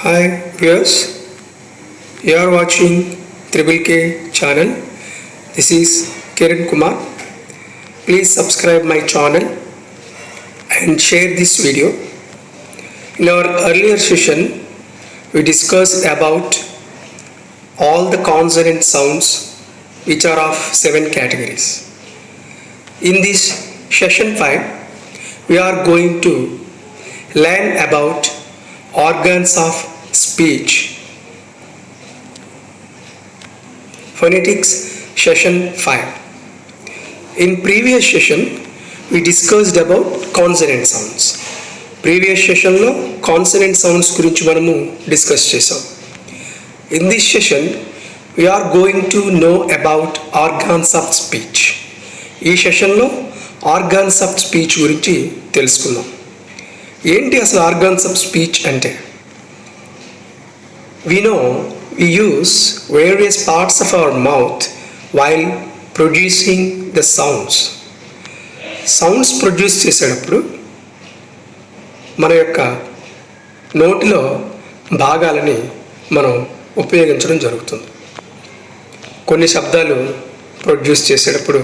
Hi viewers, you are watching Triple K channel. This is Kiran Kumar. Please subscribe my channel and share this video. In our earlier session, we discussed about all the consonant sounds which are of 7 categories. In this session 5, we are going to learn about organs of speech. Phonetics session 5. In previous session we discussed about consonant sounds. Previous session lo consonant sounds గురించి మనము discuss చేసాం. In this session we are going to know about organs of speech. ఈ సెషన్లో organs of speech గురించి తెలుసుకుందాం. ఏంటి అసలు organs of speech అంటే? We know we use various parts of our mouth while producing the sounds. Sounds produce చేసేటప్పుడు మన యొక్క నోటిలో భాగాలని మనం ఉపయోగించడం జరుగుతుంది. కొన్ని శబ్దాలు ప్రొడ్యూస్ చేసేటప్పుడు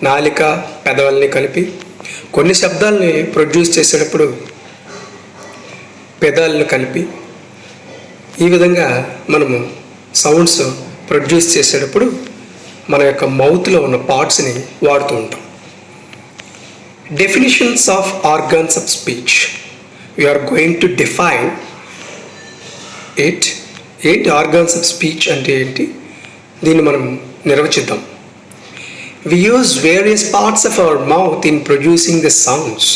నాలిక పెదవుల్ని కలిపి, కొన్ని శబ్దాలని ప్రొడ్యూస్ చేసేటప్పుడు పెదాలను కలిపి, ఈ విధంగా మనము సౌండ్స్ ప్రొడ్యూస్ చేసేటప్పుడు మన యొక్క మౌత్లో ఉన్న పార్ట్స్ని వాడుతూ ఉంటాం. Definitions of organs of speech. We are going to define it. ఏంటి ఆర్గాన్స్ ఆఫ్ స్పీచ్ అంటే ఏంటి, దీన్ని మనం నిర్వచిద్దాం. We use various parts of our mouth in producing the sounds.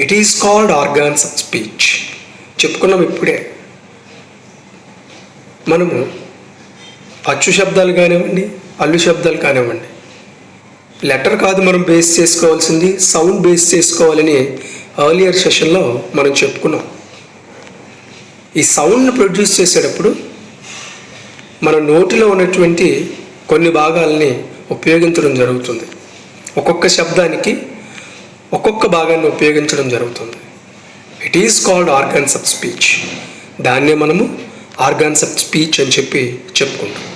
It is called organs of speech. చెప్పుకున్నాం ఇప్పుడే. మనము అచ్చు శబ్దాలు కానివ్వండి, అల్లు శబ్దాలు కానివ్వండి, లెటర్ కాదు మనం బేస్ చేసుకోవాల్సింది, సౌండ్ బేస్ చేసుకోవాలని ఎర్లియర్ సెషన్లో మనం చెప్పుకున్నాం. ఈ సౌండ్ని ప్రొడ్యూస్ చేసేటప్పుడు మన నోటిలో ఉన్నటువంటి కొన్ని భాగాలని ఉపయోగించడం జరుగుతుంది. ఒక్కొక్క శబ్దానికి ఒక్కొక్క భాగాన్ని ఉపయోగించడం జరుగుతుంది. It is called organs of speech. దాన్నే మనము ఆర్గాన్స్ ఆఫ్ స్పీచ్ అని చెప్పుకుంటాం.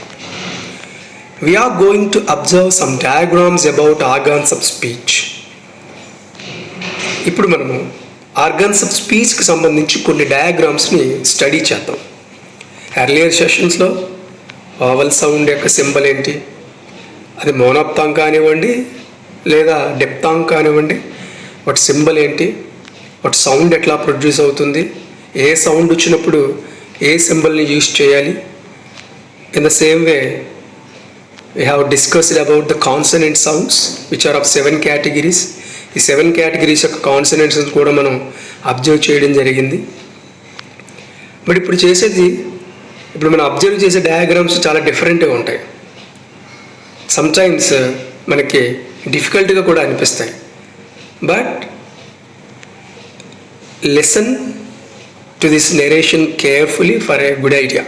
We are going to observe some diagrams about organs of speech. ఇప్పుడు మనము ఆర్గాన్స్ ఆఫ్ స్పీచ్కి సంబంధించి కొన్ని డయాగ్రామ్స్ని స్టడీ చేద్దాం. ఎర్లియర్ సెషన్స్లో వావల్ సౌండ్ యొక్క సింబల్ ఏంటి, అది మోనోప్తాంగ్ కానివ్వండి లేదా డెప్తాంగ్ కానివ్వండి, వాటి సింబల్ ఏంటి, వాటి సౌండ్ ఎట్లా ప్రొడ్యూస్ అవుతుంది, ఏ సౌండ్ వచ్చినప్పుడు ఏ సింబల్ని యూజ్ చేయాలి. In the same way we have discussed about the consonant sounds which are of 7 categories. ఈ 7 categories యొక్క కాన్సనెంట్స్ కూడా మనం అబ్జర్వ్ చేయడం జరిగింది. బట్ ఇప్పుడు మనం అబ్జర్వ్ చేసే డయాగ్రామ్స్ చాలా డిఫరెంట్గా ఉంటాయి. సమ్టైమ్స్ మనకి డిఫికల్ట్గా కూడా అనిపిస్తాయి. But listen to this narration carefully for a good idea.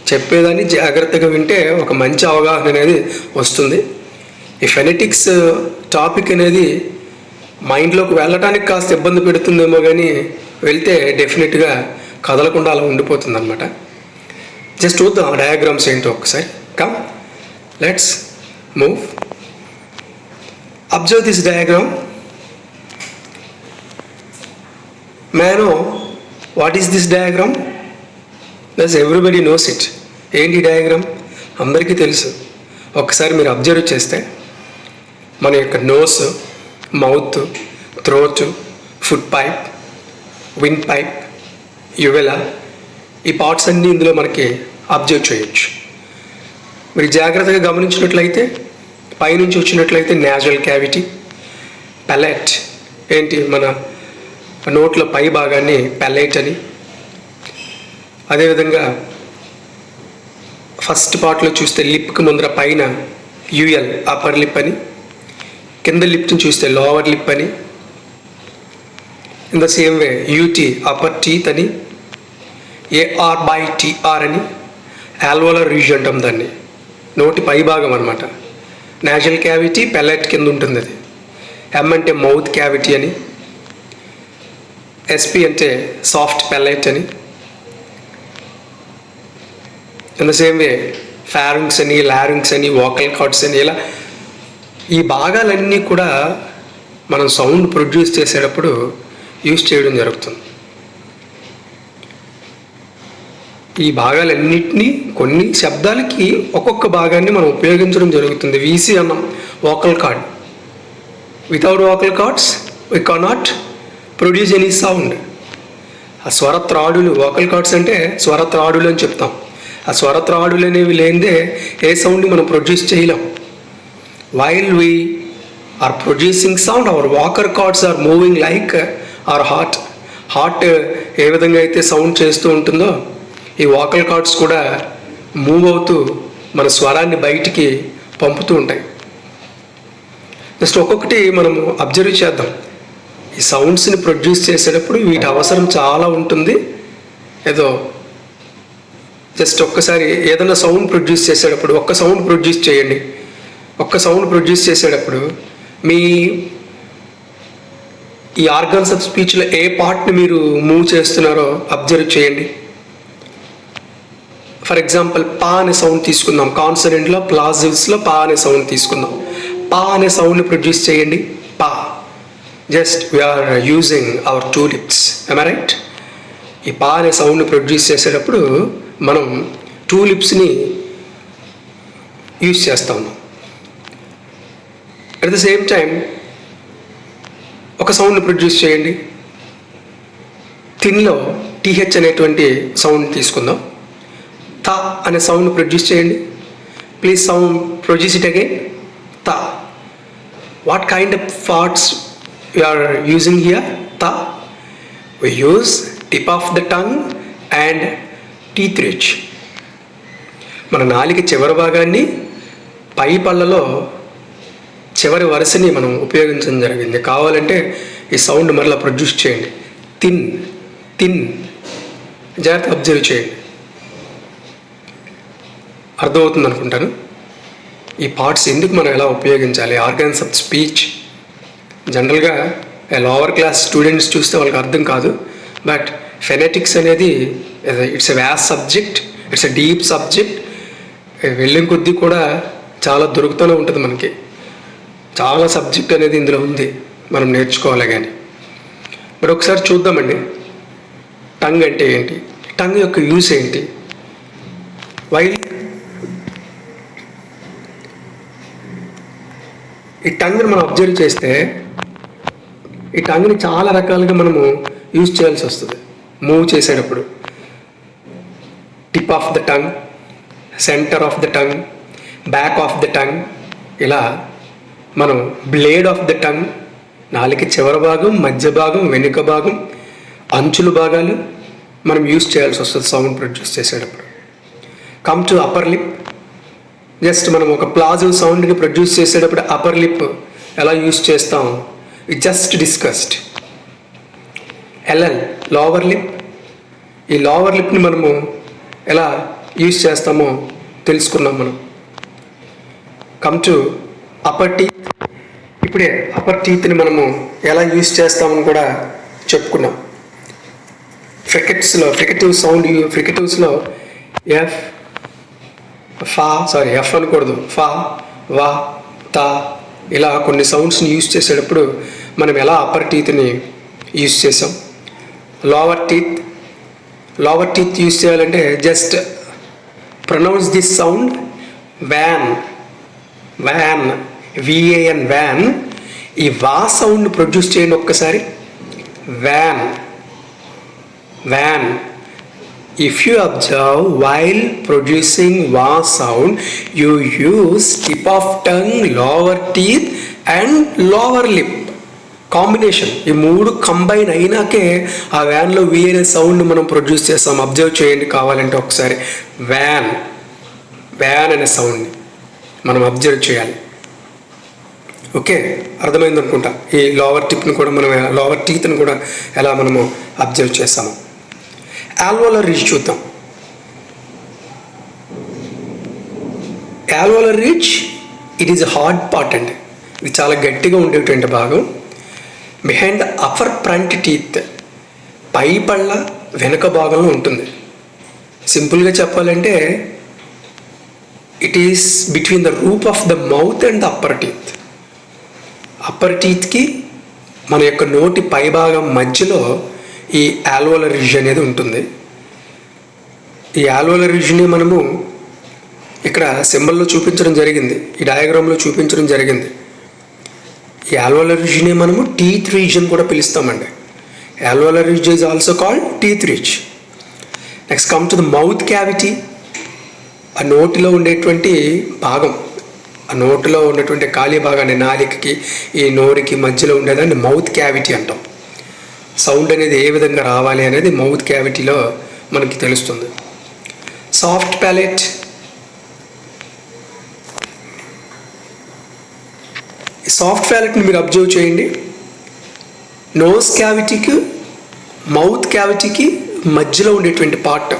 చెప్పేదాన్ని జాగ్రత్తగా వింటే ఒక మంచి అవగాహన అనేది వస్తుంది. ఈ ఫెనెటిక్స్ టాపిక్ అనేది మైండ్లోకి వెళ్ళటానికి కాస్త ఇబ్బంది పెడుతుందేమో, కానీ వెళ్తే డెఫినెట్గా కదలకుండా అలా ఉండిపోతుంది అనమాట. జస్ట్ చూద్దాం డయాగ్రామ్స్ ఏంటో ఒకసారి. Come, let's move. Observe this diagram. May I know what is this diagram? Does everybody knows it? ఏంటి డయాగ్రామ్ అందరికీ తెలుసు. ఒకసారి మీరు అబ్జర్వ్ చేస్తే మన యొక్క nose, mouth, throat, food pipe, wind pipe, uvula, ఈ పార్ట్స్ అన్నీ ఇందులో మనకి అబ్జర్వ్ చేయొచ్చు. మీరు జాగ్రత్తగా గమనించినట్లయితే పైనుంచి వచ్చినట్లయితే నేజల్ క్యావిటీ, పెలెట్ ఏంటి మన నోట్ల పై భాగాన్ని పెలెట్ అని, అదేవిధంగా ఫస్ట్ పార్ట్లో చూస్తే లిప్కి ముందర పైన యూఎల్ అప్పర్ లిప్ అని, కింద లిప్ని చూస్తే లోవర్ లిప్ అని, in the same way UT upper teeth అని, ఏఆర్ బై టీఆర్ అని, ఆల్వోలర్ రీజియన్ అంటాం దాన్ని, నోటి పై భాగం అనమాట. నేజల్ క్యావిటీ పెలెట్ కింద ఉంటుంది. అది ఎం అంటే మౌత్ క్యావిటీ అని, ఎస్పి అంటే సాఫ్ట్ పెలెట్ అని, in the same way pharynx అని, లారింక్స్ అని, వోకల్ కార్డ్స్ అని, ఇలా ఈ భాగాలన్నీ కూడా మనం సౌండ్ ప్రొడ్యూస్ చేసేటప్పుడు యూజ్ చేయడం జరుగుతుంది. ఈ భాగాలన్నింటినీ కొన్ని శబ్దాలకి ఒక్కొక్క భాగాన్ని మనం ఉపయోగించడం జరుగుతుంది. వీసీ అన్నాం, vocal cord. Without vocal cords we cannot produce any sound. ఆ స్వరత్రాడులు, వోకల్ కార్డ్స్ అంటే స్వరత్రాడులు అని చెప్తాం. ఆ స్వరత్రాడులు అనేవి లేనిదే ఏ సౌండ్ని మనం ప్రొడ్యూస్ చేయలేం. While we are producing sound, our vocal cords are moving like our heart ఏ విధంగా అయితే సౌండ్ చేస్తూ ఉంటుందో ఈ వోకల్ కార్డ్స్ కూడా మూవ్ అవుతూ మన స్వరాన్ని బయటికి పంపుతూ ఉంటాయి. జస్ట్ ఒక్కొక్కటి మనము అబ్జర్వ్ చేద్దాం. ఈ సౌండ్స్ని ప్రొడ్యూస్ చేసేటప్పుడు వీటి అవసరం చాలా ఉంటుంది. ఏదో జస్ట్ ఒక్కసారి ఏదైనా సౌండ్ ప్రొడ్యూస్ చేసేటప్పుడు ఒక్క సౌండ్ ప్రొడ్యూస్ చేయండి. ఒక్క సౌండ్ ప్రొడ్యూస్ చేసేటప్పుడు మీ ఈ ఆర్గన్స్ ఆఫ్ స్పీచ్లో ఏ పార్ట్ని మీరు మూవ్ చేస్తున్నారో అబ్జర్వ్ చేయండి. ఫర్ ఎగ్జాంపుల్ పా అనే సౌండ్ తీసుకుందాం. కాన్సనెంట్లో, ప్లాజివ్స్లో పా అనే సౌండ్ తీసుకుందాం. పా అనే సౌండ్ని ప్రొడ్యూస్ చేయండి. పా. Just we are using our 2 lips. am I right? ఈ పా అనే సౌండ్ని ప్రొడ్యూస్ చేసేటప్పుడు మనం 2 lipsని యూజ్ చేస్తా ఉన్నాం. అట్ ద సేమ్ టైం ఒక సౌండ్ని ప్రొడ్యూస్ చేయండి. తిన్లో టీహెచ్ అనేటువంటి సౌండ్ తీసుకుందాం. తా అనే సౌండ్ ప్రొడ్యూస్ చేయండి. Please sound produce it again. తా. What kind of parts you are using here? తా. We use tip of the tongue and teeth ridge. మన నాలిక చివరి భాగాన్ని, పై పళ్ళలో చివరి వరుసని మనం ఉపయోగించడం జరిగింది. కావాలంటే ఈ సౌండ్ మరలా ప్రొడ్యూస్ చేయండి. తిన్, తిన్. జాగ్రత్తగా అబ్జర్వ్ చేయండి. అర్థమవుతుంది అనుకుంటాను. ఈ పార్ట్స్ ఎందుకు మనం ఎలా ఉపయోగించాలి, ఆర్గన్స్ ఆఫ్ స్పీచ్. జనరల్గా లోవర్ క్లాస్ స్టూడెంట్స్ చూస్తే వాళ్ళకి అర్థం కాదు. బట్ ఫెనెటిక్స్ అనేది it's a vast subject, it's a deep subject. వెళ్ళిన కొద్దీ కూడా చాలా దొరుకుతూనే ఉంటుంది మనకి. చాలా సబ్జెక్ట్ అనేది ఇందులో ఉంది, మనం నేర్చుకోవాలి. కానీ మరి ఒకసారి చూద్దామండి, టంగ్ అంటే ఏంటి, టంగ్ యొక్క యూస్ ఏంటి. వైల్ ఈ టంగ్ని మనం అబ్జర్వ్ చేస్తే ఈ టంగ్ని చాలా రకాలుగా మనము యూజ్ చేయాల్సి వస్తుంది మూవ్ చేసేటప్పుడు. Tip of the tongue, centre of the tongue, back of the tongue, ఇలా మనం బ్లేడ్ ఆఫ్ ద టంగ్, నాలుక చివరి భాగం, మధ్య భాగం, వెనుక భాగం, అంచుల భాగాలు మనం యూజ్ చేయాల్సి వస్తుంది సౌండ్ ప్రొడ్యూస్ చేసేటప్పుడు. Come to upper lip. Just మనం ఒక ప్లాజివ్ సౌండ్ని ప్రొడ్యూస్ చేసేటప్పుడు అప్పర్ లిప్ ఎలా యూజ్ చేస్తాం, it just discussed. LL, lower lip. ఈ లోవర్ లిప్ని మనము ఎలా యూజ్ చేస్తామో తెలుసుకున్నాం మనం. Come to upper teeth. ఇప్పుడే అప్పర్ టీత్ని మనము ఎలా యూజ్ చేస్తామని కూడా చెప్పుకున్నాం. ఫ్రికటివ్ సౌండ్, ఫ్రికటివ్స్లో ఎఫ్ అనకూడదు, ఫా, వా, తా, ఇలా కొన్ని సౌండ్స్ని యూజ్ చేసేటప్పుడు మనం ఎలా అప్పర్ టీత్ని యూజ్ చేసాం. లోవర్ టీత్ యూజ్ చేయాలంటే just pronounce this sound van, van, V A N, van. ఈ వా సౌండ్ ప్రొడ్యూస్ చేయండి ఒక్కసారి. Van, van. If you observe, while producing va sound, you use tip of tongue, lower teeth and lower lip. Combination, ఈ మూడు combine అయినాకే ఆ వ్యాన్లో వి అనే sound మనం ప్రొడ్యూస్ చేస్తాం. అబ్జర్వ్ చేయండి కావాలంటే ఒకసారి. వ్యాన్, వ్యాన్ అనే సౌండ్ని మనం అబ్జర్వ్ చేయాలి. ఓకే, అర్థమైంది అనుకుంటా. ఈ లోవర్ టిప్ని కూడా మనం, లోవర్ టీత్ని కూడా ఎలా మనము అబ్జర్వ్ చేస్తాము. ఆల్వోలర్ రిడ్జ్ చూద్దాం. Alveolar ridge it is hard part అండి. ఇది చాలా గట్టిగా ఉండేటువంటి భాగం. Behind the upper front teeth, పై పళ్ళ వెనుక భాగంలో ఉంటుంది. సింపుల్గా చెప్పాలంటే it is between the roof of the mouth and the upper teeth. Upper టీత్కి మన యొక్క నోటి పైభాగం మధ్యలో ఈ ఆల్వోలర్ రిడ్జ్ అనేది ఉంటుంది. ఈ ఆల్వోలర్ రిడ్జ్ని మనము ఇక్కడ సింబల్లో చూపించడం జరిగింది, ఈ డయాగ్రామ్లో చూపించడం జరిగింది. ఈ ఆల్వోలర్ రిడ్జ్ని మనము టీత్ రిడ్జ్ అని కూడా పిలుస్తామండి. Alveolar ridge is also called teeth ridge. Next come to the mouth cavity. ఆ నోటిలో ఉండేటువంటి భాగం, ఆ నోటిలో ఉన్నటువంటి ఖాళీ భాగాన్ని, నాలికకి ఈ నోరికి మధ్యలో ఉండేదాన్ని మౌత్ క్యావిటీ అంటాం. సౌండ్ అనేది ఏ విధంగా రావాలి అనేది మౌత్ క్యావిటీలో మనకి తెలుస్తుంది. Soft palette. సాఫ్ట్ ప్యాలెట్ని మీరు అబ్జర్వ్ చేయండి. నోస్ క్యావిటీకి మౌత్ క్యావిటీకి మధ్యలో ఉండేటువంటి పార్ట్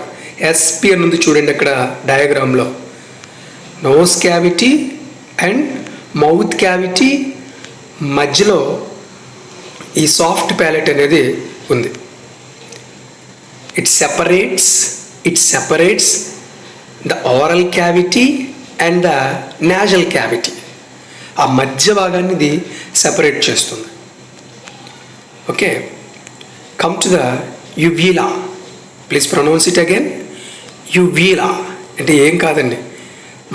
ఎస్పి అని ఉంది చూడండి అక్కడ డయాగ్రామ్లో. Nose cavity and mouth cavity మధ్యలో ఈ సాఫ్ట్ ప్యాలెట్ అనేది ఉంది. It separates the oral cavity and the nasal cavity. ఆ మధ్య భాగాన్ని ఇది సెపరేట్ చేస్తుంది. Okay, come to the uvula. Please pronounce it again. Uvula అంటే ఏం కాదండి,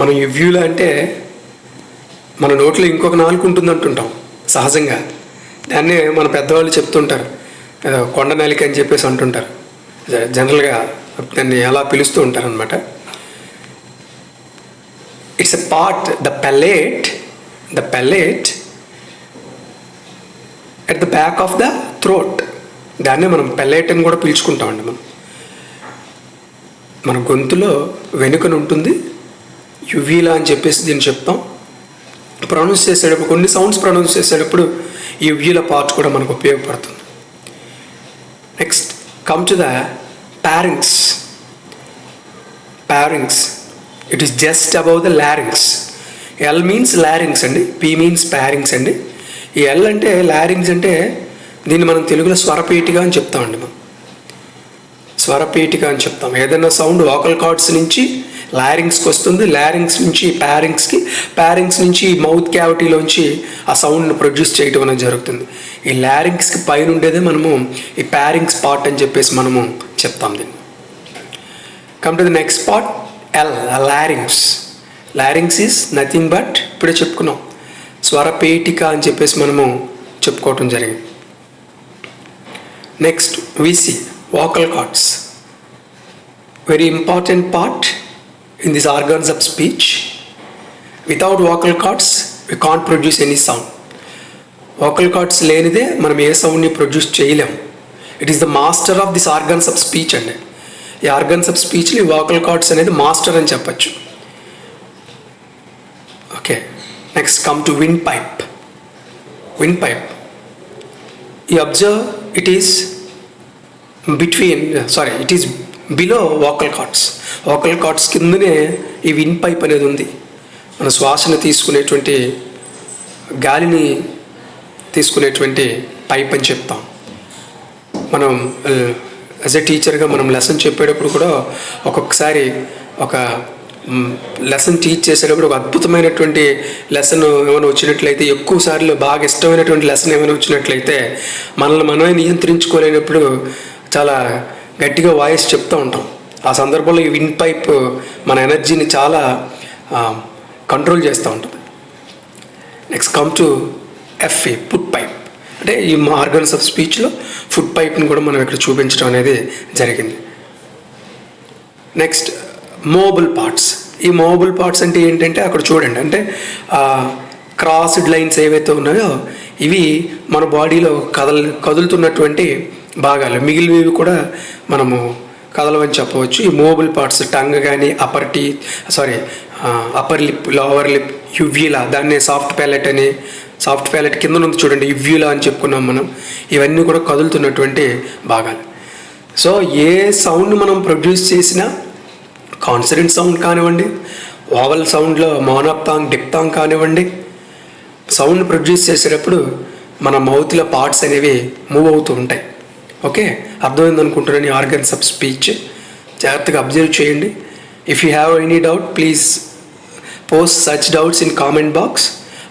మనం యువ్యులా అంటే మన నోట్లో ఇంకొక నాలుగు ఉంటుంది అంటుంటాం సహజంగా. దాన్నే మన పెద్దవాళ్ళు చెప్తుంటారు, కొండ నాలిక అని చెప్పేసి అంటుంటారు. జనరల్గా దాన్ని అలా పిలుస్తూ ఉంటారు అనమాట. It's a part, the palate at the back of the throat. దాన్నే మనం palate అని కూడా పిలుచుకుంటామండి. మన గొంతులో వెనుకన ఉంటుంది, యువీలా అని చెప్పేసి దీన్ని చెప్తాం. ప్రొనౌన్స్ చేసేటప్పుడు, కొన్ని సౌండ్స్ ప్రొనౌన్స్ చేసేటప్పుడు ఈ యువీలా పార్ట్ కూడా మనకు ఉపయోగపడుతుంది. Next come to the ప్యారింగ్స్. It is just above the లారింగ్స్. L means లారింగ్స్ అండి, పి మీన్స్ ప్యారింగ్స్ అండి. ఈ ఎల్ అంటే లారింగ్స్ అంటే దీన్ని మనం తెలుగులో స్వరపేటిక అని చెప్తామండి. మనం స్వరపేటిక అని చెప్తాం. ఏదైనా సౌండ్ వోకల్ కార్డ్స్ నుంచి లారింగ్స్కి వస్తుంది, లారింగ్స్ నుంచి ప్యారింగ్స్ నుంచి మౌత్ క్యావిటీలోంచి ఆ సౌండ్ని ప్రొడ్యూస్ చేయడం అనేది జరుగుతుంది. ఈ లారింగ్స్కి పైన ఉండేదే మనము ఈ ప్యారింగ్స్ పార్ట్ అని చెప్పేసి మనము చెప్తాం దీన్ని. Come to the next part, L, లారింగ్స్ is nothing but ఇప్పుడే చెప్పుకున్నాం స్వరపేటిక అని చెప్పేసి మనము చెప్పుకోవటం జరిగింది. Next VC, vocal cords. Very important part in these organs of speech. Without vocal cords we can't produce any sound. Vocal cords లేనిదే మనం ఏ సౌండ్ని produce చేయలేము. It is the master of this organs of speech అండి. ఈ organs of స్పీచ్ని vocal cords అనేది master అని చెప్పచ్చు. Okay, next come to wind pipe. You observe it is below vocal cords కిందనే ఈ విండ్ పైప్ అనేది ఉంది. మన శ్వాసను తీసుకునేటువంటి, గాలిని తీసుకునేటువంటి పైప్ అని చెప్తాం. మనం యాజ్ ఎ టీచర్గా మనం లెసన్ చెప్పేటప్పుడు కూడా ఒక్కొక్కసారి ఒక లెసన్ టీచ్ చేసేటప్పుడు ఒక అద్భుతమైనటువంటి లెసన్ ఏమైనా వచ్చినట్లయితే, ఎక్కువ సార్లు బాగా ఇష్టమైనటువంటి లెసన్ ఏమైనా వచ్చినట్లయితే మనల్ని మనమే నియంత్రించుకోలేనప్పుడు చాలా గట్టిగా వాయిస్ చెప్తూ ఉంటాం. ఆ సందర్భంలో ఈ విండ్ పైప్ మన ఎనర్జీని చాలా కంట్రోల్ చేస్తూ ఉంటుంది. Next come to FA, food pipe. అంటే ఈ ఆర్గన్స్ ఆఫ్ స్పీచ్లో ఫుడ్ పైప్ని కూడా మనం ఇక్కడ చూపించడం అనేది జరిగింది. Next movable parts. ఈ మూవబుల్ పార్ట్స్ అంటే ఏంటంటే అక్కడ చూడండి, అంటే క్రాస్డ్ లైన్స్ ఏవైతే ఉన్నాయో ఇవి మన బాడీలో కదులుతున్నటువంటి భాగాలు, మిగిలినవి కూడా మనము కదలవని చెప్పవచ్చు. ఈ మూవబుల్ పార్ట్స్ టంగ్ కానీ, అప్పర్ లిప్, లోవర్ లిప్, యువ్యులా, దాన్నే సాఫ్ట్ ప్యాలెట్ కింద ఉంది చూడండి, యువ్యులా అని చెప్పుకున్నాం మనం. ఇవన్నీ కూడా కదులుతున్నటువంటి భాగాలు. సో ఏ సౌండ్ మనం ప్రొడ్యూస్ చేసినా, కాన్సనెంట్ సౌండ్ కానివ్వండి, వావల్ సౌండ్లో మోనోప్తాంగ్, డిప్తాంగ్ కానివ్వండి, సౌండ్ ప్రొడ్యూస్ చేసేటప్పుడు మన మౌత్లో పార్ట్స్ అనేవి మూవ్ అవుతూ ఉంటాయి. ఓకే, అర్థమైంది అనుకుంటున్నాను. ఆర్గన్స్ ఆఫ్ స్పీచ్ జాగ్రత్తగా అబ్జర్వ్ చేయండి. If you have any doubt please post such doubts in comment box.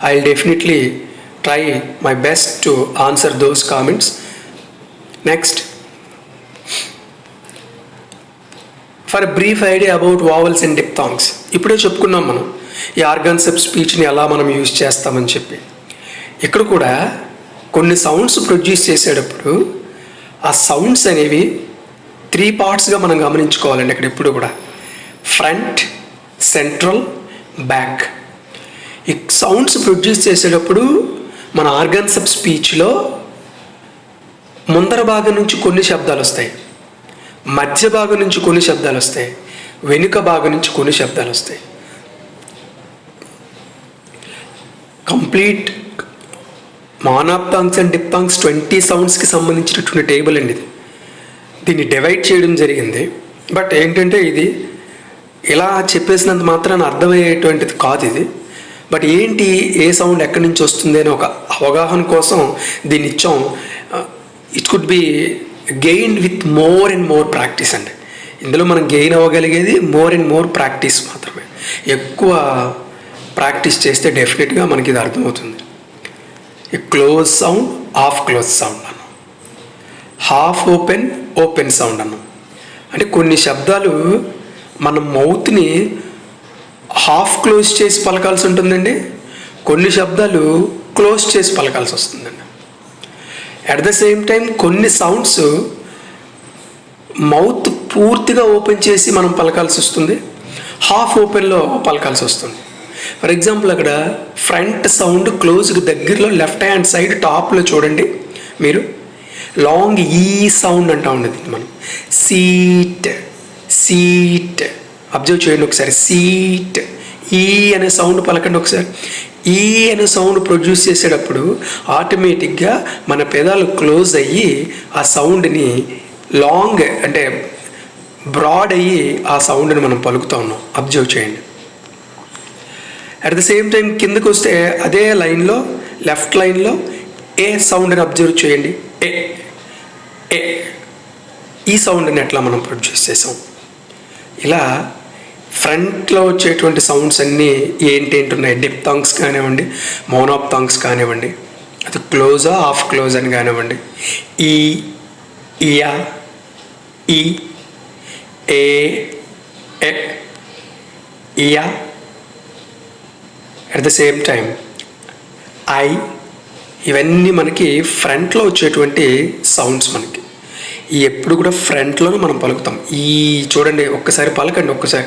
I'll definitely try my best to answer those comments. Next, for a brief idea about vowels and diphthongs. ఇప్పుడే చెప్పుకున్నాం మనం ఈ organs of స్పీచ్ని ఎలా మనం use చేస్తామని చెప్పి. ఇక్కడ కూడా కొన్ని సౌండ్స్ ప్రొడ్యూస్ చేసేటప్పుడు ఆ సౌండ్స్ అనేవి 3 పార్ట్స్గా మనం గమనించుకోవాలండి. ఇక్కడ ఎప్పుడు కూడా ఫ్రంట్, సెంట్రల్, బ్యాక్. ఈ సౌండ్స్ ప్రొడ్యూస్ చేసేటప్పుడు మన ఆర్గన్స్ ఆఫ్ స్పీచ్లో ముందర భాగం నుంచి కొన్ని శబ్దాలు వస్తాయి, మధ్య భాగం నుంచి కొన్ని శబ్దాలు వస్తాయి, వెనుక భాగం నుంచి కొన్ని శబ్దాలు వస్తాయి. కంప్లీట్ మోనోప్థాంగ్స్ అండ్ డిప్థాంగ్స్ 20 సౌండ్స్కి సంబంధించినటువంటి టేబుల్ అండి ఇది. దీన్ని డివైడ్ చేయడం జరిగింది. బట్ ఏంటంటే ఇది ఇలా చెప్పేసినంత మాత్రాన అర్థమయ్యేటువంటిది కాదు ఇది. బట్ ఏంటి, ఏ సౌండ్ ఎక్కడి నుంచి వస్తుంది అని ఒక అవగాహన కోసం దీన్ని ఇచ్చాం. It could be gain with more and more practice అండి. ఇందులో మనం గెయిన్ అవ్వగలిగేది మోర్ అండ్ మోర్ ప్రాక్టీస్ మాత్రమే. ఎక్కువ ప్రాక్టీస్ చేస్తే డెఫినెట్గా మనకి ఇది అర్థమవుతుంది. Close sound, half close sound అన్నాం, హాఫ్ ఓపెన్, ఓపెన్ సౌండ్ అన్నాం. అంటే కొన్ని శబ్దాలు మన మౌత్ని హాఫ్ క్లోజ్ చేసి పలకాల్సి ఉంటుందండి, కొన్ని శబ్దాలు క్లోజ్ చేసి పలకాల్సి వస్తుందండి. అట్ ద సేమ్ టైం కొన్ని సౌండ్స్ మౌత్ పూర్తిగా ఓపెన్ చేసి మనం పలకాల్సి వస్తుంది, హాఫ్ ఓపెన్లో పలకాల్సి వస్తుంది. ఫర్ ఎగ్జాంపుల్ అక్కడ ఫ్రంట్ సౌండ్ క్లోజ్కి దగ్గరలో లెఫ్ట్ హ్యాండ్ సైడ్ టాప్లో చూడండి మీరు, లాంగ్ ఈ సౌండ్ అంటూ ఉండేది మనం. సీట్, సీట్ అబ్జర్వ్ చేయండి ఒకసారి. సీట్, ఈ అనే సౌండ్ పలకండి ఒకసారి. ఈ అనే సౌండ్ ప్రొడ్యూస్ చేసేటప్పుడు ఆటోమేటిక్గా మన పెదాలు క్లోజ్ అయ్యి ఆ సౌండ్ని లాంగ్ అంటే బ్రాడ్ అయ్యి ఆ సౌండ్ని మనం పలుకుతూ ఉన్నాం. అబ్జర్వ్ చేయండి. అట్ ద సేమ్ టైం కిందకు వస్తే అదే లైన్లో లెఫ్ట్ లైన్లో ఏ సౌండ్ని అబ్జర్వ్ చేయండి. ఏ ఏ ఈ సౌండ్ని ఎట్లా మనం ప్రొడ్యూస్ చేసాం. ఇలా ఫ్రంట్లో వచ్చేటువంటి సౌండ్స్ అన్నీ ఏంటేంటి ఉన్నాయి, డిప్థాంగ్స్ కానివ్వండి, మోనోప్థాంగ్స్ కానివ్వండి, అది క్లోజా హాఫ్ క్లోజ్ అని కానివ్వండి, ఈ, ఇయా, ఈ, ఏ, ఎ, ఇయా. At the same time I, ఇవన్నీ మనకి ఫ్రంట్లో వచ్చేటువంటి సౌండ్స్. మనకి ఈ ఎప్పుడు కూడా ఫ్రంట్లోనే మనం పలుకుతాం. ఈ చూడండి ఒక్కసారి పలకండి, ఒక్కసారి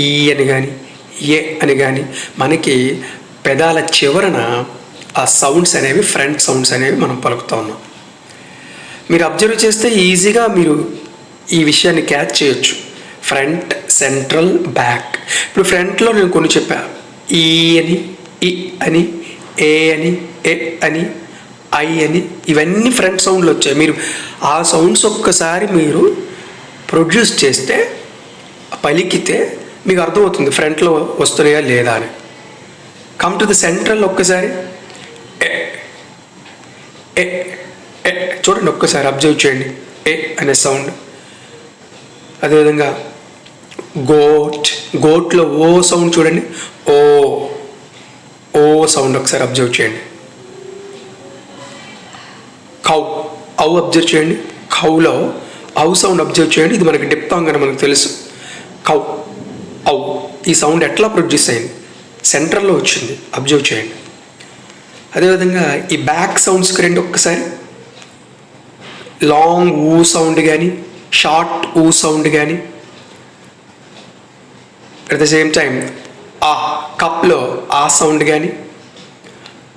ఈ అని కానీ ఏ అని కానీ మనకి పెదాల చివరన ఆ సౌండ్స్ అనేవి ఫ్రంట్ సౌండ్స్ అనేవి మనం పలుకుతూ ఉన్నాం. మీరు అబ్జర్వ్ చేస్తే ఈజీగా మీరు ఈ విషయాన్ని క్యాచ్ చేయొచ్చు. Front, central, back. ఇప్పుడు ఫ్రంట్లో నేను కొన్ని చెప్పా, ఈ అని, ఇ అని, ఏ అని, ఎ అని, ఐ అని, ఇవన్నీ ఫ్రంట్ సౌండ్లు వచ్చాయి. మీరు ఆ సౌండ్స్ ఒక్కసారి మీరు ప్రొడ్యూస్ చేస్తే, పలికితే మీకు అర్థమవుతుంది ఫ్రంట్లో వస్తున్నాయా లేదా అని. Come to the central. ఒక్కసారి ఏ, ఏ, ఏ చూడండి, ఒక్కసారి అబ్జర్వ్ చేయండి ఏ అనే సౌండ్. అదేవిధంగా గోట్, గోట్లో ఓ సౌండ్ చూడండి, ఓ, ఓ సౌండ్ ఒకసారి అబ్జర్వ్ చేయండి. కౌ, ఔ అబ్జర్వ్ చేయండి. కౌలో ఔ సౌండ్ అబ్జర్వ్ చేయండి. ఇది మనకి డిప్థాంగ్ అని మనకు తెలుసు. కౌ, ఔ, ఈ సౌండ్ ఎట్లా ప్రొడ్యూస్ అయింది, సెంట్రల్లో వచ్చింది. అబ్జర్వ్ చేయండి. అదేవిధంగా ఈ బ్యాక్ సౌండ్స్కి రెండు ఒక్కసారి లాంగ్ ఊ సౌండ్ కానీ, షార్ట్ ఊ సౌండ్ కానీ. అట్ ద సేమ్ టైం ఆ కప్లో ఆ సౌండ్ కానీ,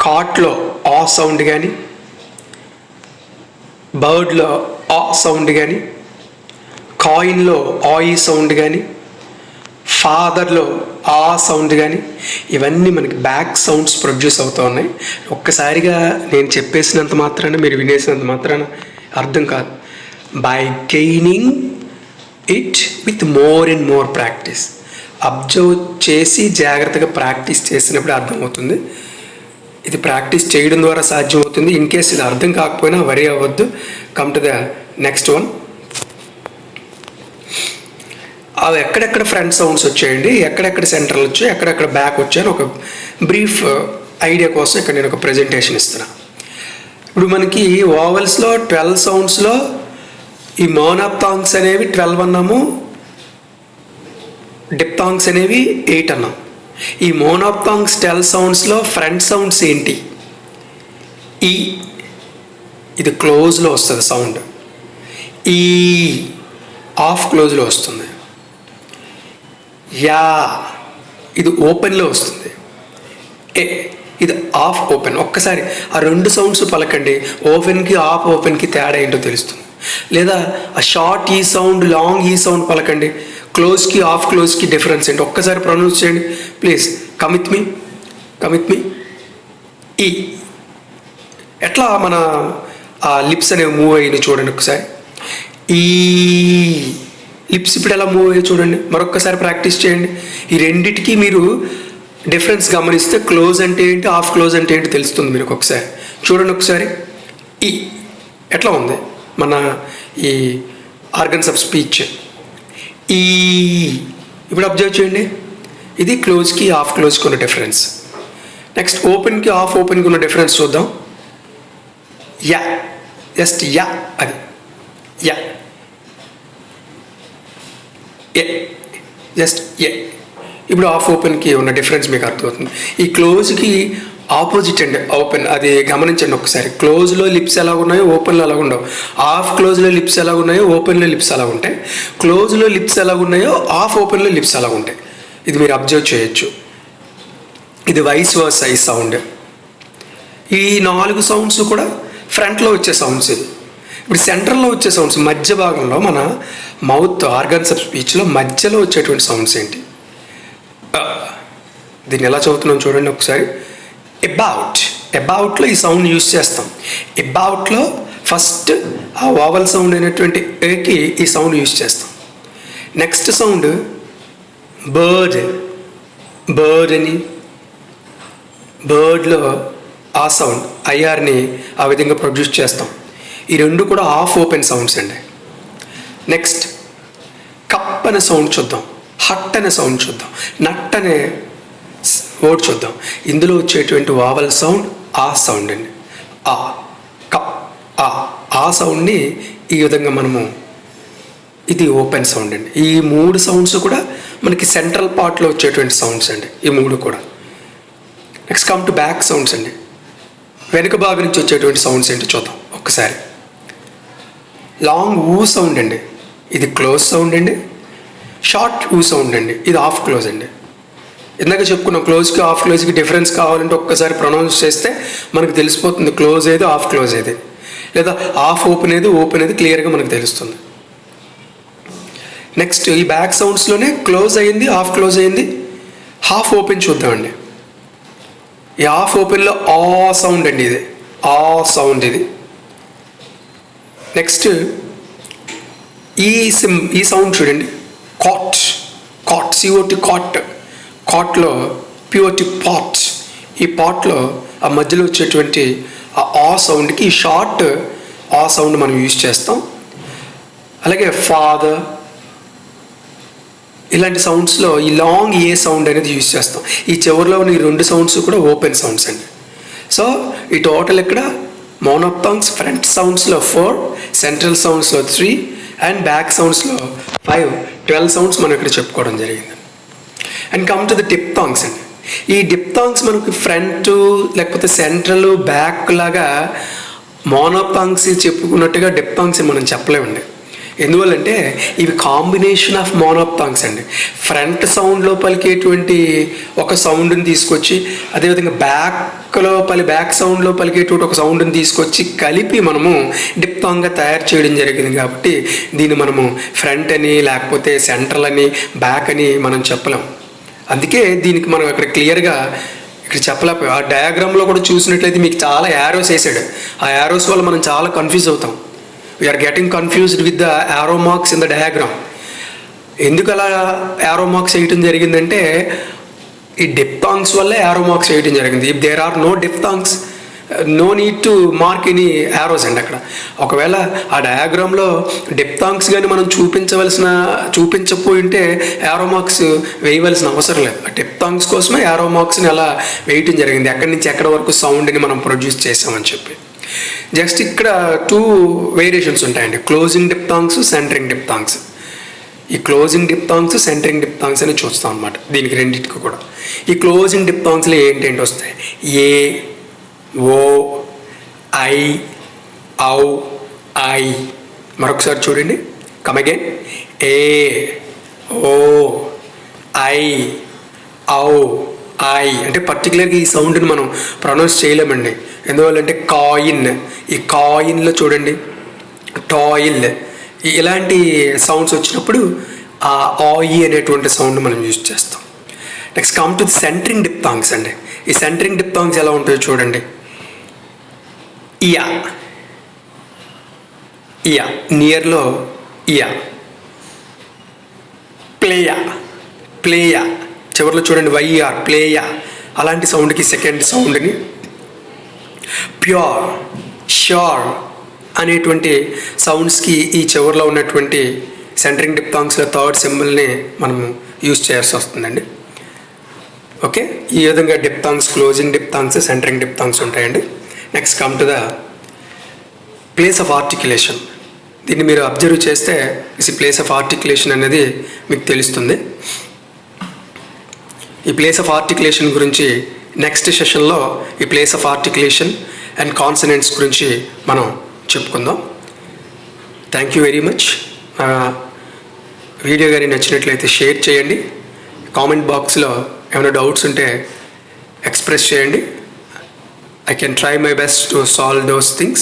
కాట్లో ఆ సౌండ్ కానీ, బర్డ్లో ఆ సౌండ్ కానీ, కాయిన్లో ఆ ఈ సౌండ్ కానీ, ఫాదర్లో ఆ సౌండ్ కానీ, ఇవన్నీ మనకి బ్యాక్ సౌండ్స్ ప్రొడ్యూస్ అవుతూ ఉన్నాయి. ఒక్కసారిగా నేను చెప్పేసినంత మాత్రాన, మీరు వినేసినంత మాత్రాన అర్థం కాదు. By gaining it with more and more practice. Observe చేసి జాగ్రత్తగా ప్రాక్టీస్ చేసినప్పుడు అర్థమవుతుంది. ఇది ప్రాక్టీస్ చేయడం ద్వారా సాధ్యమవుతుంది. ఇన్ కేస్ ఇది అర్థం కాకపోయినా వరీ అవ్వద్దు. Come to the next one. అవి ఎక్కడెక్కడ ఫ్రంట్ సౌండ్స్ వచ్చాయండి, ఎక్కడెక్కడ సెంట్రల్ వచ్చాయి, ఎక్కడెక్కడ బ్యాక్ వచ్చాయని ఒక బ్రీఫ్ ఐడియా కోసం ఇక్కడ నేను ఒక ప్రెజెంటేషన్ ఇస్తున్నా. ఇప్పుడు మనకి వావెల్స్లో 12 సౌండ్స్లో ఈ మోనోప్థాంగ్స్ అనేవి 12 అన్నాము, డిప్థాంగ్స్ అనేవి 8 అన్నాం. ఈ మోనోప్థాంగ్స్ 12 సౌండ్స్లో ఫ్రంట్ సౌండ్స్ ఏంటి? ఈ ఇది క్లోజ్లో వస్తుంది సౌండ్, ఈ ఆఫ్ క్లోజ్లో వస్తుంది. యా ఇది ఓపెన్లో వస్తుంది. ఏ ఇది ఆఫ్ ఓపెన్. ఒక్కసారి ఆ 2 సౌండ్స్ పలకండి, ఓపెన్కి ఆఫ్ ఓపెన్కి తేడా ఏంటో తెలుస్తుంది. లేదా ఆ షార్ట్ ఈ సౌండ్, లాంగ్ ఈ సౌండ్ పలకండి, క్లోజ్కి ఆఫ్ క్లోజ్కి డిఫరెన్స్ ఏంటి ఒక్కసారి ప్రొనౌన్స్ చేయండి ప్లీజ్. కమిత్ మీ ఈ ఎట్లా మన ఆ లిప్స్ అనేవి మూవ్ అయ్యి చూడండి ఒకసారి. ఈ లిప్స్ ఇప్పుడు ఎలా మూవ్ అయ్యి చూడండి, మరొక్కసారి ప్రాక్టీస్ చేయండి. ఈ రెండిటికి మీరు డిఫరెన్స్ గమనిస్తే క్లోజ్ అంటే ఏంటి, ఆఫ్ క్లోజ్ అంటే ఏంటి తెలుస్తుంది మీరు. ఒకసారి చూడండి ఒకసారి. ఈ ఎట్లా ఉంది మన ఈ ఆర్గన్స్ ఆఫ్ స్పీచ్. ఈ ఇప్పుడు అబ్జర్వ్ చేయండి, ఇది క్లోజ్కి ఆఫ్ క్లోజ్కి ఉన్న డిఫరెన్స్. నెక్స్ట్ ఓపెన్కి ఆఫ్ ఓపెన్కి ఉన్న డిఫరెన్స్ చూద్దాం. యా జస్ట్ యా, అది యా, ఏ జస్ట్ ఏ. ఇప్పుడు ఆఫ్ ఓపెన్కి ఉన్న డిఫరెన్స్ మీకు అర్థమవుతుంది. ఈ క్లోజ్కి ఆపోజిట్ అండి ఓపెన్, అది గమనించండి ఒకసారి. క్లోజ్లో లిప్స్ ఎలా ఉన్నాయో ఓపెన్లో అలా ఉండవు. ఆఫ్ క్లోజ్లో లిప్స్ ఎలా ఉన్నాయో ఓపెన్లో లిప్స్ అలా ఉంటాయి. క్లోజ్లో లిప్స్ ఎలా ఉన్నాయో ఆఫ్ ఓపెన్లో లిప్స్ అలా ఉంటాయి. ఇది మీరు అబ్జర్వ్ చేయొచ్చు. ఇది వైస్ వర్సా ఈ సౌండ్. ఈ 4 సౌండ్స్ కూడా ఫ్రంట్లో వచ్చే సౌండ్స్. ఇది ఇప్పుడు సెంట్రల్లో వచ్చే సౌండ్స్, మధ్య భాగంలో మన మౌత్ ఆర్గన్స్ ఆఫ్ స్పీచ్లో మధ్యలో వచ్చేటువంటి సౌండ్స్ ఏంటి? దీన్ని ఎలా చదువుతున్నాం చూడండి ఒకసారి. అబౌట్లో ఈ సౌండ్ యూజ్ చేస్తాం. అబౌట్లో ఫస్ట్ ఆ వావల్ సౌండ్ అయినటువంటి ఏకి ఈ సౌండ్ యూజ్ చేస్తాం. నెక్స్ట్ సౌండ్ బర్డ్ అని, బర్డ్లో ఆ సౌండ్ ఐఆర్ని ఆ విధంగా ప్రొడ్యూస్ చేస్తాం. ఈ 2 కూడా ఆఫ్ ఓపెన్ సౌండ్స్ అండి. నెక్స్ట్ కప్ అనే సౌండ్ చూద్దాం, హట్ అనే సౌండ్ చూద్దాం, నట్ అనే వర్డ్ చూద్దాం. ఇందులో వచ్చేటువంటి వావల్ సౌండ్ ఆ సౌండ్ అండి. ఆ కప్ ఆ సౌండ్ని ఈ విధంగా మనము, ఇది ఓపెన్ సౌండ్ అండి. ఈ 3 సౌండ్స్ కూడా మనకి సెంట్రల్ పార్ట్లో వచ్చేటువంటి సౌండ్స్ అండి ఈ 3 కూడా. Next come to back sounds అండి. వెనుక భాగం నుంచి వచ్చేటువంటి సౌండ్స్ ఏంటి చూద్దాం ఒక్కసారి. లాంగ్ ఊ సౌండ్ అండి, ఇది క్లోజ్ సౌండ్ అండి. షార్ట్ ఊ సౌండ్ అండి, ఇది ఆఫ్ క్లోజ్ అండి. ఇందాక చెప్పుకున్నాం క్లోజ్కి ఆఫ్ క్లోజ్కి డిఫరెన్స్ కావాలంటే ఒక్కసారి ప్రొనౌన్స్ చేస్తే మనకు తెలిసిపోతుంది క్లోజ్ ఏది ఆఫ్ క్లోజ్ ఏది, లేదా ఆఫ్ ఓపెన్ ఏది క్లియర్గా మనకు తెలుస్తుంది. నెక్స్ట్ ఈ బ్యాక్ సౌండ్స్లోనే క్లోజ్ అయ్యింది, ఆఫ్ క్లోజ్ అయ్యింది, హాఫ్ ఓపెన్ చూద్దామండి. ఈ హాఫ్ ఓపెన్లో ఆ సౌండ్ అండి, ఇది ఆ సౌండ్ ఇది. నెక్స్ట్ ఈ సౌండ్ చూడండి, కాట్ సిఓటి కాట్లో ప్యూరిటీ పాట్. ఈ పాట్లో ఆ మధ్యలో వచ్చేటువంటి ఆ సౌండ్కి ఈ షార్ట్ ఆ సౌండ్ మనం యూజ్ చేస్తాం. అలాగే ఫాదర్ ఇలాంటి సౌండ్స్లో ఈ లాంగ్ ఏ సౌండ్ అనేది యూజ్ చేస్తాం. ఈ చివరిలో ఉన్న ఈ 2 సౌండ్స్ కూడా ఓపెన్ సౌండ్స్ అండి. సో ఈ టోటల్ ఇక్కడ మోనోప్థాంగ్స్ ఫ్రంట్ సౌండ్స్లో 4, సెంట్రల్ సౌండ్స్లో 3 అండ్ బ్యాక్ సౌండ్స్లో 5, 12 సౌండ్స్ మనం ఇక్కడ చెప్పుకోవడం జరిగింది. And come to the diphthongs అండి. ఈ డిప్థాంగ్స్ మనకు ఫ్రంట్ లేకపోతే సెంట్రల్ బ్యాక్ లాగా మోనోప్థాంగ్స్ చెప్పుకున్నట్టుగా డిప్థాంగ్స్ మనం చెప్పలేమండి. ఎందువల్లంటే ఇవి కాంబినేషన్ ఆఫ్ మోనోప్థాంగ్స్ అండి. ఫ్రంట్ సౌండ్లో పలికేటువంటి ఒక సౌండ్ని తీసుకొచ్చి, అదేవిధంగా బ్యాక్ సౌండ్లో పలికేటువంటి ఒక సౌండ్ని తీసుకొచ్చి కలిపి మనము డిప్థాంగ్గా తయారు చేయడం జరిగింది. కాబట్టి దీన్ని మనము ఫ్రంట్ అని లేకపోతే సెంట్రల్ అని బ్యాక్ అని మనం చెప్పలేం. అందుకే దీనికి మనం ఇక్కడ క్లియర్గా ఇక్కడ చెప్పలేకపోయాం. ఆ డయాగ్రామ్లో కూడా చూసినట్లయితే మీకు చాలా యారోస్ వేసాడు. ఆ యారోస్ వల్ల మనం చాలా కన్ఫ్యూజ్ అవుతాం. We are getting confused with the arrow marks in the diagram. ఎందుకు అలా యారో మార్క్స్ వేయటం జరిగిందంటే ఈ డిప్థాంగ్స్ వల్లే యారో మార్క్స్ వేయటం జరిగింది. If there are no diphthongs no need to mark any arrows అండి అక్కడ. ఒకవేళ ఆ డయాగ్రామ్లో డిప్తాంగ్స్ కానీ మనం చూపించకపోయి ఉంటే యారో మార్క్స్ వేయవలసిన అవసరం లేదు. ఆ డిప్తాంగ్స్ కోసమే యారో మార్క్స్ని అలా వేయటం జరిగింది, ఎక్కడి నుంచి ఎక్కడి వరకు సౌండ్ని మనం ప్రొడ్యూస్ చేసామని చెప్పి. జస్ట్ ఇక్కడ 2 వేరియేషన్స్ ఉంటాయండి, క్లోజింగ్ డిప్తాంగ్స్, సెంటరింగ్ డిప్తాంగ్స్. ఈ క్లోజింగ్ డిప్తాంగ్స్, సెంటరింగ్ డిప్తాంగ్స్ అని చూస్తాం అన్నమాట దీనికి రెండింటికి కూడా. ఈ క్లోజింగ్ డిప్తాంగ్స్లో ఏంటేంటి వస్తాయి? ఏ, ఓ, ఐ, ఔ, ఐ. మరొకసారి చూడండి, కమ్ అగైన్. ఏ, ఓ, ఐ, ఔ, ఐ. అంటే పర్టికులర్గా ఈ సౌండ్ని మనం ప్రొనౌన్స్ చేయలేమండి. ఎందువల్లంటే కాయిన్, ఈ కాయిన్లో చూడండి, టాయిల్, ఇలాంటి సౌండ్స్ వచ్చినప్పుడు ఆ ఆయి అనేటువంటి సౌండ్ మనం యూజ్ చేస్తాం. నెక్స్ట్ కమ్ టు సెంటరింగ్ డిప్తాంగ్స్ అండి. ఈ సెంటరింగ్ డిప్తాంగ్స్ ఎలా ఉంటాయో చూడండి. ఇయా, ఇయా, నియర్లో ఇయా. ప్లేయా, ప్లేయా, చివరిలో చూడండి వైఆర్, ప్లేయా. అలాంటి సౌండ్కి సెకండ్ సౌండ్ని ప్యూర్, ష్యూర్ అనేటువంటి సౌండ్స్కి ఈ చివరిలో ఉన్నటువంటి సెంటరింగ్ డిప్తాంగ్స్లో థర్డ్ సింబల్ని మనం యూజ్ చేయాల్సి వస్తుందండి. ఓకే, ఈ విధంగా డిప్తాంగ్స్, క్లోజింగ్ డిప్తాంగ్స్, సెంటరింగ్ డిప్తాంగ్స్ ఉంటాయండి. Next come to the place of articulation. దీన్ని మీరు అబ్జర్వ్ చేస్తే ఈ ప్లేస్ ఆఫ్ ఆర్టికులేషన్ అనేది మీకు తెలుస్తుంది. ఈ ప్లేస్ ఆఫ్ ఆర్టికులేషన్ గురించి నెక్స్ట్ సెషన్లో ఈ place of articulation and consonants గురించి మనం చెప్పుకుందాం. Thank you very much. Video కానీ నచ్చినట్లయితే షేర్ చేయండి. కామెంట్ బాక్స్లో ఏమైనా డౌట్స్ ఉంటే ఎక్స్ప్రెస్ చేయండి. I can try my best to solve those things.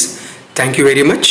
Thank you very much.